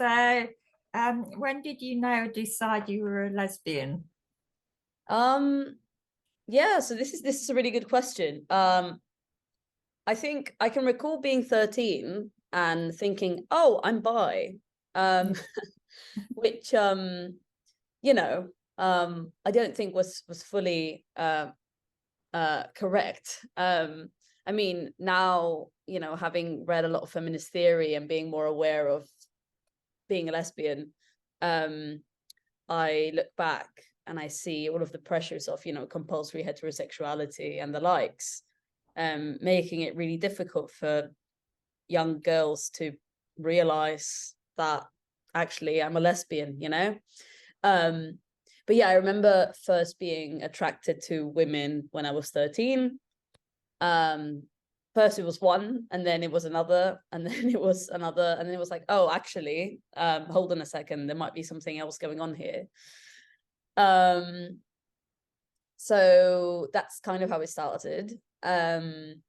So, when did you decide you were a lesbian? Um, yeah, so this is a really good question. I think I can recall being 13 and thinking, "Oh, I'm bi." Um, which you know, I don't think was fully correct. I mean, now, having read a lot of feminist theory and being more aware of being a lesbian, um, I look back and I see all of the pressures of, compulsory heterosexuality and the likes, making it really difficult for young girls to realize that actually I'm a lesbian. Um, but yeah, I remember first being attracted to women when I was 13. Um, First it was one, and then it was another, and then it was another, and then it was like, oh, actually, hold on a second, there might be something else going on here. Um, so that's kind of how it started. And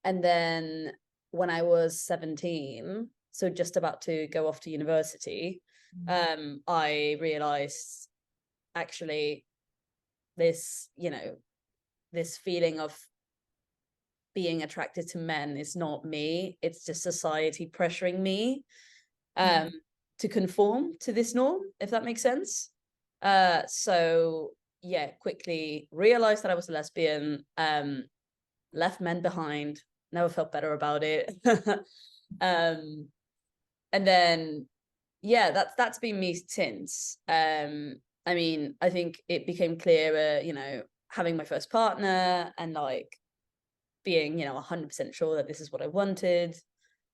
then when I was 17, so just about to go off to university, I realized actually this feeling of being attracted to men is not me. It's just society pressuring me to conform to this norm, if that makes sense. So yeah, quickly realized that I was a lesbian, left men behind, never felt better about it. um, and then yeah, that's been me since. I mean, I think it became clearer, having my first partner and like being, 100% sure that this is what I wanted.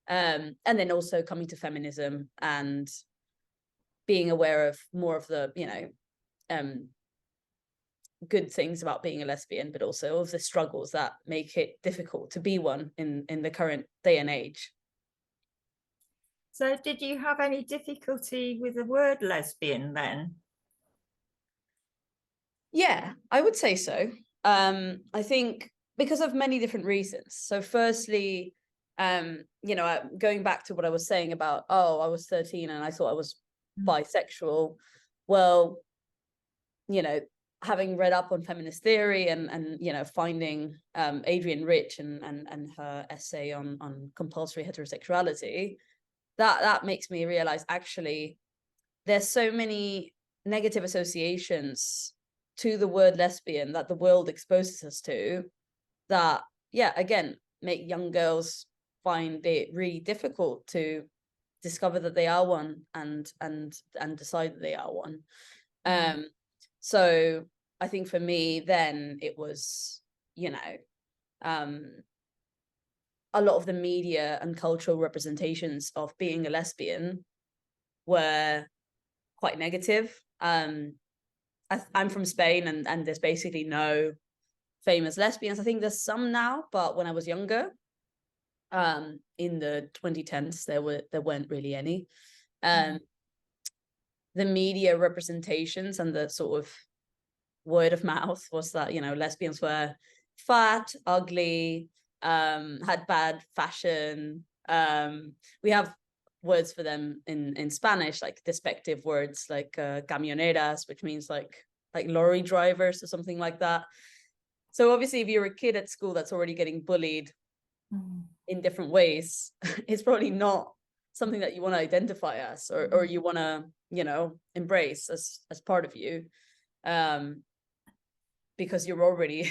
And then also coming to feminism and being aware of more of the, um, good things about being a lesbian, but also of the struggles that make it difficult to be one in the current day and age. So, did you have any difficulty with the word lesbian then? Yeah, I would say so. I think because of many different reasons. So firstly, going back to what I was saying about, oh, I was 13 and I thought I was bisexual. Well, you know, having read up on feminist theory and finding Adrienne Rich and her essay on compulsory heterosexuality, that makes me realize actually there's so many negative associations to the word lesbian that the world exposes us to, that yeah, again, make young girls find it really difficult to discover that they are one and decide that they are one. So I think for me then it was, um a lot of the media and cultural representations of being a lesbian were quite negative. I'm from Spain, and there's basically no famous lesbians. I think there's some now, but when I was younger, in the 2010s, there weren't really any. The media representations and the sort of word of mouth was that, lesbians were fat, ugly, had bad fashion. We have words for them in Spanish, like despective words like camioneras, which means like lorry drivers or something like that. So obviously, if you're a kid at school that's already getting bullied in different ways, it's probably not something that you want to identify as, or you want to, embrace as part of you, because you're already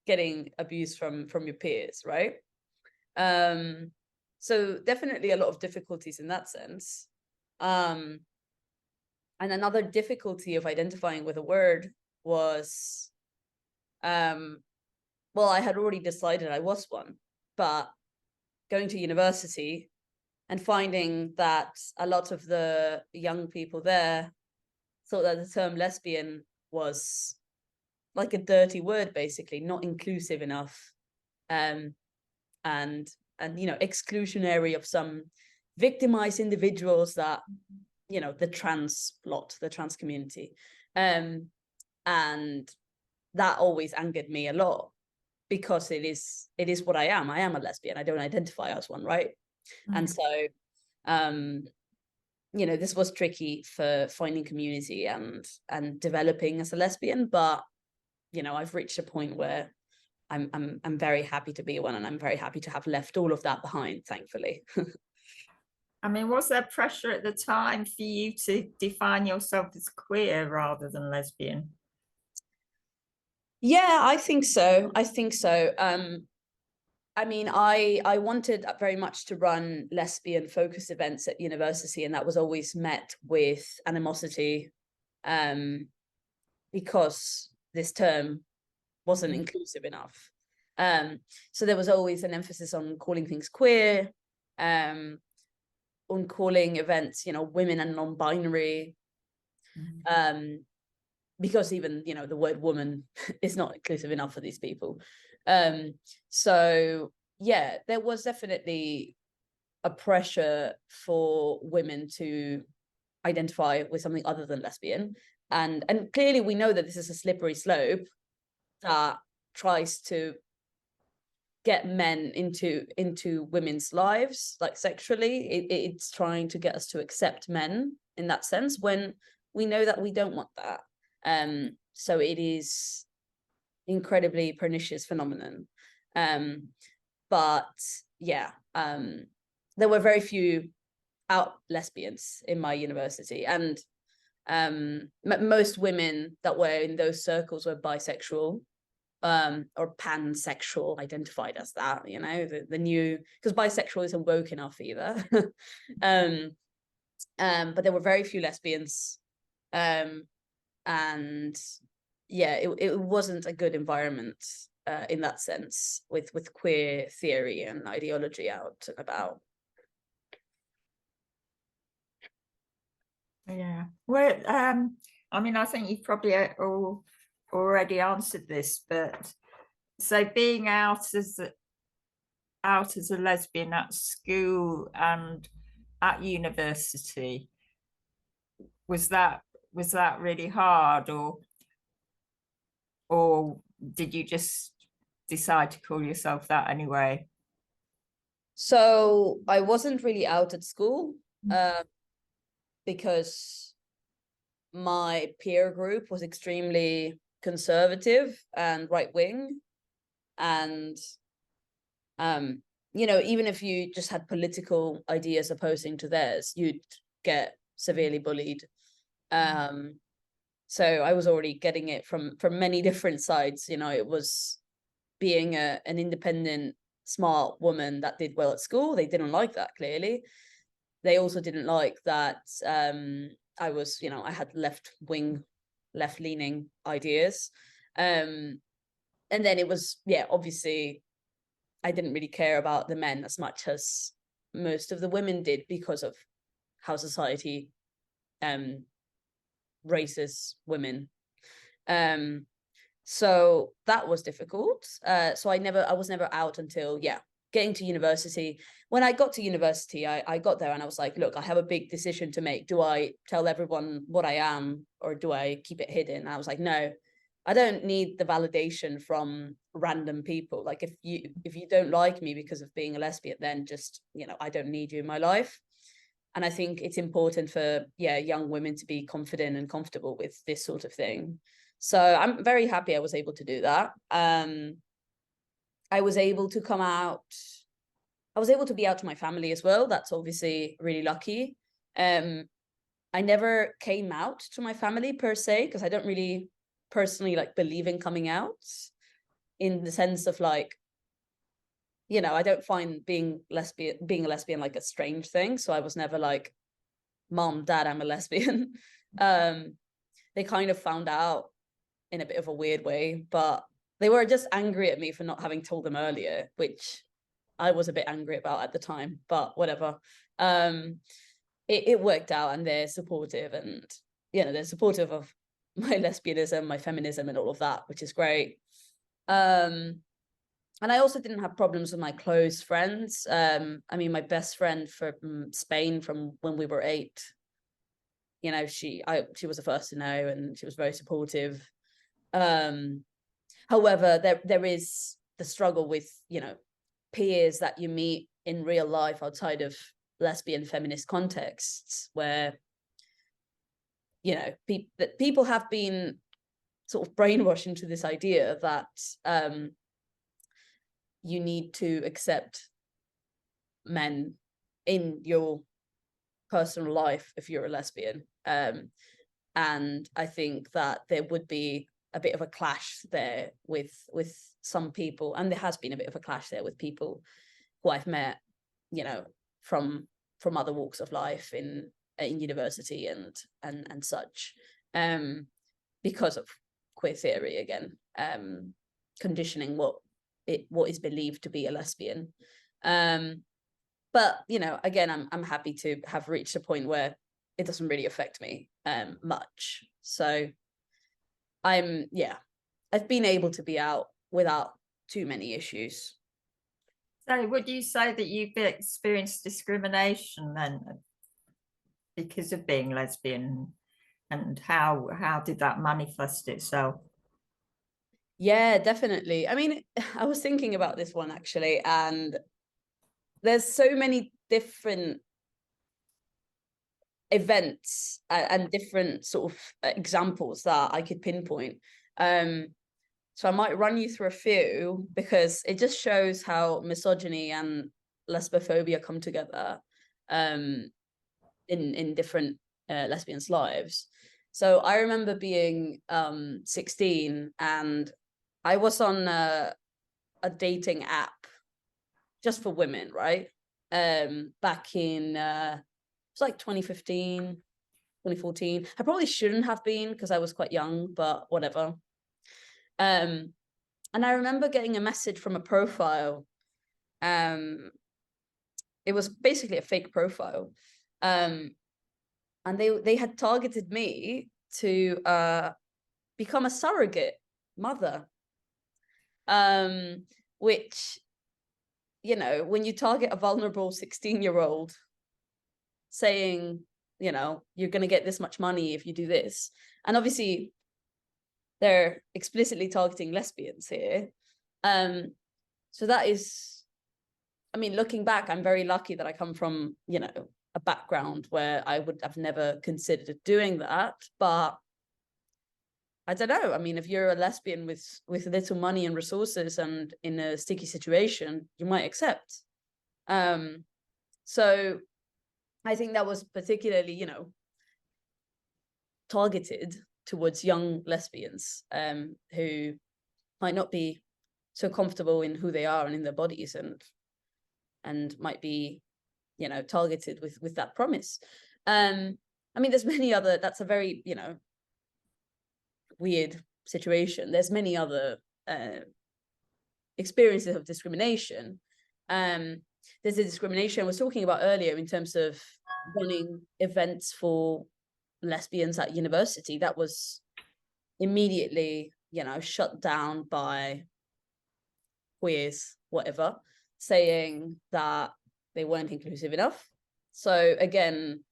getting abuse from your peers, right? So definitely a lot of difficulties in that sense. And another difficulty of identifying with a word was, well, I had already decided I was one, but going to university and finding that a lot of the young people there thought that the term lesbian was like a dirty word, basically not inclusive enough, and exclusionary of some victimized individuals, that the trans community, and that always angered me a lot, because it is what I am a lesbian. I don't identify as one, right? And so you know, this was tricky for finding community and developing as a lesbian, but you know, I've reached a point where I'm very happy to be one, and I'm very happy to have left all of that behind, thankfully. I mean, was there pressure at the time for you to define yourself as queer rather than lesbian? Yeah, I think so. I think so. I mean, I wanted very much to run lesbian focused events at university, and that was always met with animosity, because this term wasn't inclusive enough. So there was always an emphasis on calling things queer, on calling events, you know, women and non-binary, because even, you know, the word woman is not inclusive enough for these people. So yeah, there was definitely a pressure for women to identify with something other than lesbian. And clearly we know that this is a slippery slope that tries to get men into women's lives, like sexually. It's trying to get us to accept men in that sense, when we know that we don't want that. So it is incredibly pernicious phenomenon. But yeah, there were very few out lesbians in my university, and most women that were in those circles were bisexual, or pansexual, identified as that, you know, the new, because bisexual isn't woke enough either. But there were very few lesbians, and yeah, it wasn't a good environment in that sense, with queer theory and ideology out and about. Yeah. Well, I mean, I think you've probably all already answered this, but so being out as a lesbian at school and at university, was that was that really hard, or did you just decide to call yourself that anyway? So I wasn't really out at school, because my peer group was extremely conservative and right wing, and you know, even if you just had political ideas opposing to theirs, you'd get severely bullied. So I was already getting it from many different sides. You know, it was being an independent, smart woman that did well at school. They didn't like that, clearly. They also didn't like that I was, you know, I had left leaning ideas. And then it was, yeah, obviously I didn't really care about the men as much as most of the women did, because of how society raises women. So that was difficult. So I was never out until, yeah, getting to university. When I got to university, I got there and I was like, look, I have a big decision to make. Do I tell everyone what I am, or do I keep it hidden? And I was like, no, I don't need the validation from random people. Like, if you don't like me because of being a lesbian, then just, you know, I don't need you in my life. And I think it's important for, yeah, young women to be confident and comfortable with this sort of thing. So I'm very happy I was able to do that. I was able to come out. I was able to be out to my family as well. That's obviously really lucky. I never came out to my family per se, because I don't really personally like believe in coming out, in the sense of like, you know, I don't find being a lesbian like a strange thing. So I was never like, Mom, Dad, I'm a lesbian. They kind of found out in a bit of a weird way, but they were just angry at me for not having told them earlier, which I was a bit angry about at the time, but whatever. It worked out, and they're supportive, and, you know, they're supportive of my lesbianism, my feminism, and all of that, which is great. And I also didn't have problems with my close friends. I mean, my best friend from Spain from when we were 8, you know, she was the first to know, and she was very supportive. However, there is the struggle with, you know, peers that you meet in real life outside of lesbian feminist contexts where, you know, people have been sort of brainwashed into this idea that you need to accept men in your personal life if you're a lesbian. And I think that there would be a bit of a clash there with some people, and there has been a bit of a clash there with people who I've met, you know, from other walks of life in university and such, because of queer theory again, conditioning what is believed to be a lesbian. But you know, again, I'm happy to have reached a point where it doesn't really affect me much. So I've been able to be out without too many issues. So would you say that you've experienced discrimination then because of being lesbian, and how did that manifest itself? Yeah, definitely. I mean, I was thinking about this one actually, and there's so many different events and different sort of examples that I could pinpoint. So I might run you through a few because it just shows how misogyny and lesbophobia come together in different lesbians' lives. So I remember being 16 and I was on a dating app just for women, right? Back in it's like 2015, 2014. I probably shouldn't have been because I was quite young, but whatever. And I remember getting a message from a profile. It was basically a fake profile. And they had targeted me to become a surrogate mother. Which, you know, when you target a vulnerable 16-year-old saying, you know, you're going to get this much money if you do this. And obviously they're explicitly targeting lesbians here. So that is, I mean, looking back, I'm very lucky that I come from, you know, a background where I would have never considered doing that. But I don't know. I mean, if you're a lesbian with little money and resources and in a sticky situation, you might accept. So I think that was particularly, you know, targeted towards young lesbians who might not be so comfortable in who they are and in their bodies, and might be, you know, targeted with that promise. I mean, there's many other. That's a very, you know, weird situation. There's many other experiences of discrimination. There's the discrimination I was talking about earlier in terms of running events for lesbians at university. That was immediately, you know, shut down by queers, whatever, saying that they weren't inclusive enough. So again,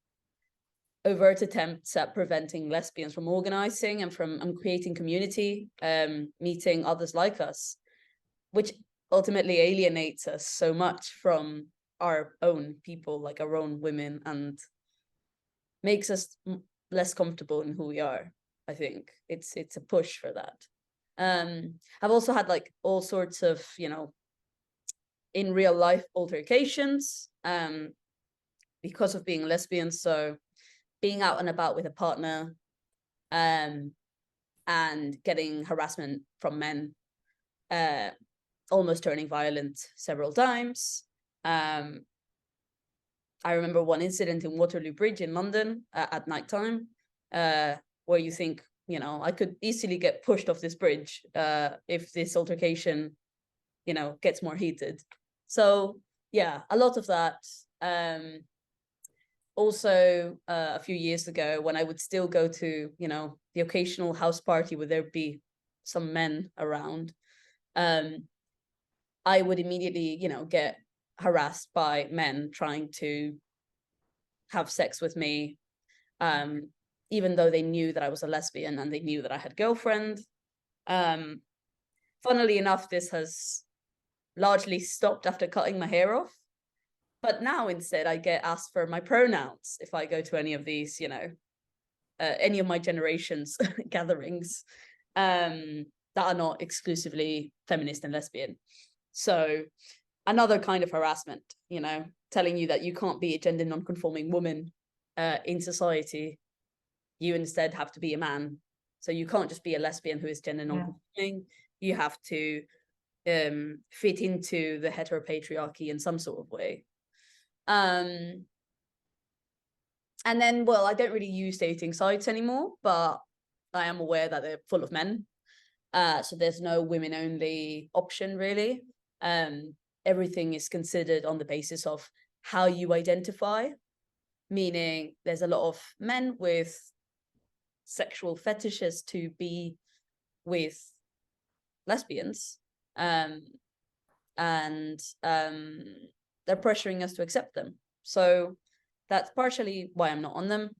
overt attempts at preventing lesbians from organizing and from creating community, meeting others like us, which ultimately alienates us so much from our own people, like our own women, and makes us less comfortable in who we are. I think it's a push for that. I've also had like all sorts of, you know, in real life altercations because of being lesbian. So being out and about with a partner and getting harassment from men, almost turning violent several times. I remember one incident in Waterloo Bridge in London at nighttime, where you think, you know, I could easily get pushed off this bridge if this altercation, you know, gets more heated. So yeah, a lot of that. Also, a few years ago, when I would still go to, you know, the occasional house party where there'd be some men around, I would immediately, you know, get harassed by men trying to have sex with me, even though they knew that I was a lesbian and they knew that I had a girlfriend. Funnily enough, this has largely stopped after cutting my hair off. But now instead I get asked for my pronouns if I go to any of these, any of my generation's gatherings that are not exclusively feminist and lesbian. So another kind of harassment, telling you that you can't be a gender non-conforming woman in society. You instead have to be a man. So you can't just be a lesbian who is gender non-conforming. You have to fit into the heteropatriarchy in some sort of way. And then, well, I don't really use dating sites anymore, but I am aware that they're full of men. So there's no women only option really. Everything is considered on the basis of how you identify, meaning there's a lot of men with sexual fetishes to be with lesbians, and they're pressuring us to accept them. So that's partially why I'm not on them.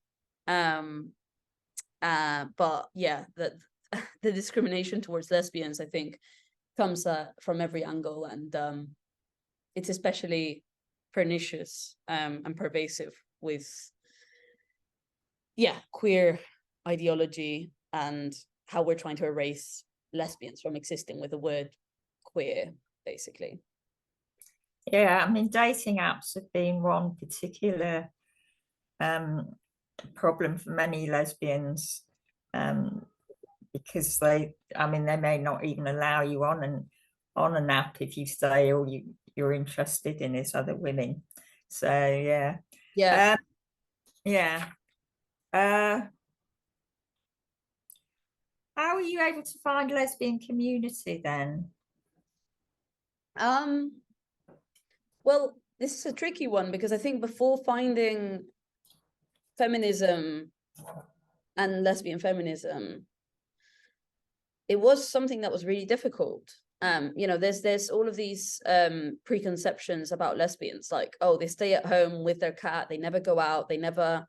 But yeah, the discrimination towards lesbians, I think, comes from every angle, and it's especially pernicious and pervasive with queer ideology and how we're trying to erase lesbians from existing with the word queer, basically. Yeah, I mean, dating apps have been one particular problem for many lesbians, because they may not even allow you on an app if you say all you're interested in is other women. So yeah. How are you able to find lesbian community then? Well, this is a tricky one because I think before finding feminism and lesbian feminism, it was something that was really difficult. There's all of these preconceptions about lesbians, like, oh, they stay at home with their cat, they never go out, they never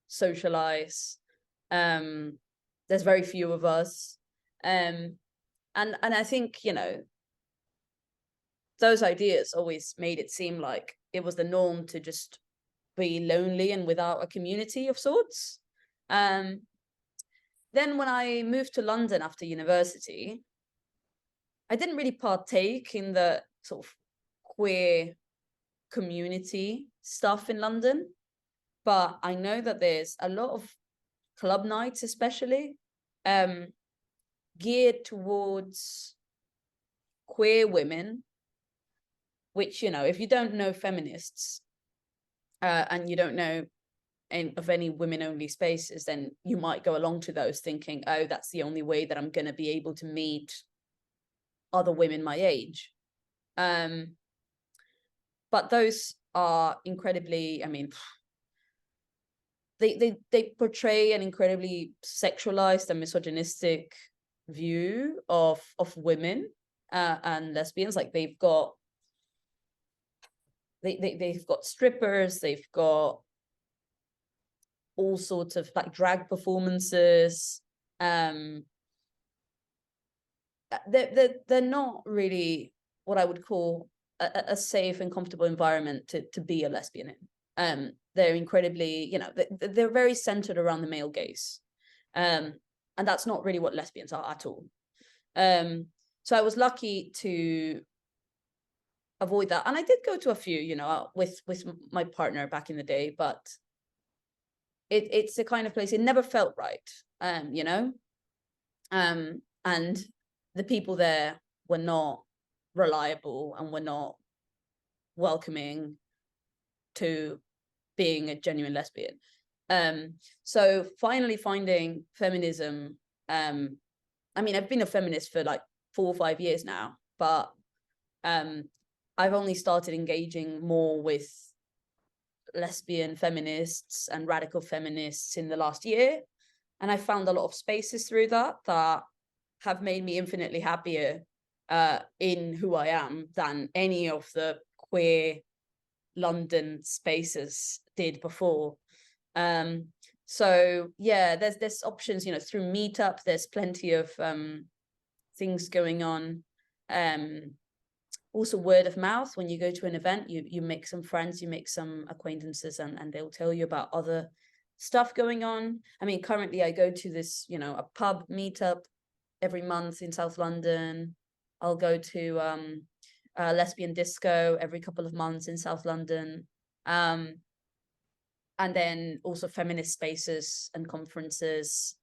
socialize. There's very few of us. And I think, those ideas always made it seem like it was the norm to just be lonely and without a community of sorts. Then when I moved to London after university, I didn't really partake in the sort of queer community stuff in London, but I know that there's a lot of club nights, especially geared towards queer women, which, if you don't know feminists and you don't know of any women-only spaces, then you might go along to those thinking, oh, that's the only way that I'm going to be able to meet other women my age. But those are incredibly, they portray an incredibly sexualized and misogynistic view of women and lesbians. Like they've got strippers, they've got all sorts of like drag performances. They're not really what I would call a safe and comfortable environment to be a lesbian in. They're incredibly, they're very centered around the male gaze. And that's not really what lesbians are at all. So I was lucky to avoid that. And I did go to a few, with my partner back in the day, but it's the kind of place, it never felt right, and the people there were not reliable and were not welcoming to being a genuine lesbian. So finally finding feminism, I've been a feminist for like 4 or 5 years now, but I've only started engaging more with lesbian feminists and radical feminists in the last year, and I found a lot of spaces through that have made me infinitely happier in who I am than any of the queer London spaces did before. So yeah, there's options, through Meetup. There's plenty of things going on. also word of mouth. When you go to an event, you make some friends, you make some acquaintances, and they'll tell you about other stuff going on. I mean, currently I go to this, you know, a pub meetup every month in South London. I'll go to a lesbian disco every couple of months in South London. And then also feminist spaces and conferences,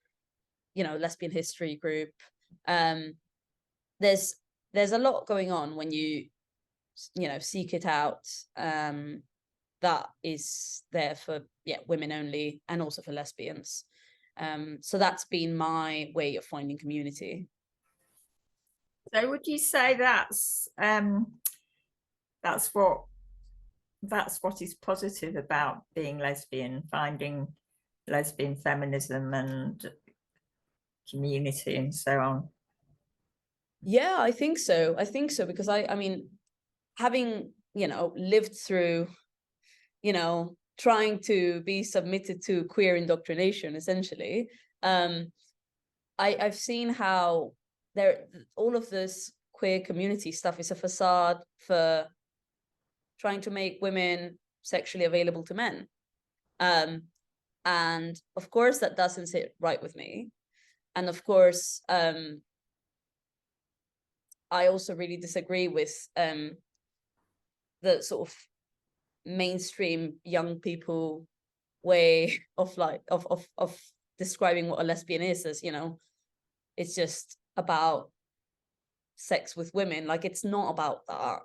you know, lesbian history group. There's a lot going on when you know, seek it out, that is there for women only, and also for lesbians. So that's been my way of finding community. So would you say that's what is positive about being lesbian, finding lesbian feminism and community and so on? Yeah, I think so. I think so, because I mean, having, you know, lived through, you know, trying to be submitted to queer indoctrination, essentially, I've seen how all of this queer community stuff is a facade for trying to make women sexually available to men. And of course that doesn't sit right with me. And of course, I also really disagree with the sort of mainstream young people way of describing what a lesbian is, as, you know, it's just about sex with women. Like, it's not about that.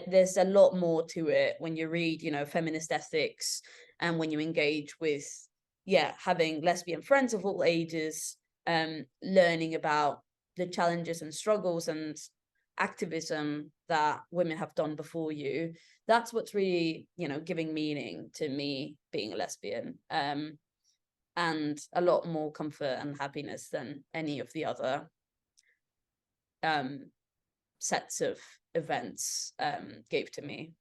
There's a lot more to it when you read, you know, feminist ethics, and when you engage with having lesbian friends of all ages, learning about the challenges and struggles and activism that women have done before you. That's what's really, you know, giving meaning to me being a lesbian, and a lot more comfort and happiness than any of the other sets of events gave to me.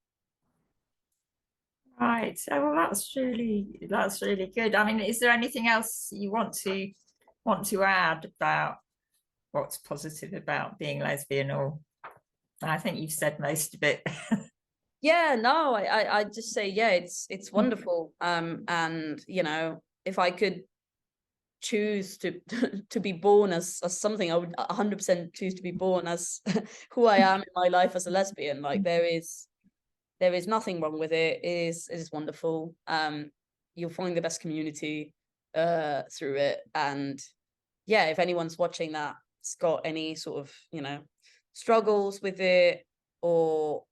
Right. So well, that's really good. I mean, is there anything else you want to add about what's positive about being lesbian? Or I think you've said most of it. Yeah, no, I just say, yeah, it's wonderful. And, you know, if I could choose to to be born as something, I would 100% choose to be born as who I am in my life as a lesbian. Like, there is nothing wrong with it. It is wonderful. You'll find the best community through it. And yeah, if anyone's watching that's got any sort of, you know, struggles with it, or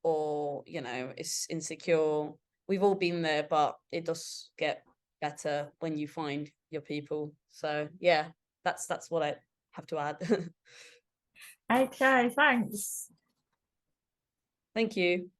you know, is insecure, we've all been there, but it does get better when you find your people. So yeah, that's what I have to add. Okay, thanks. Thank you.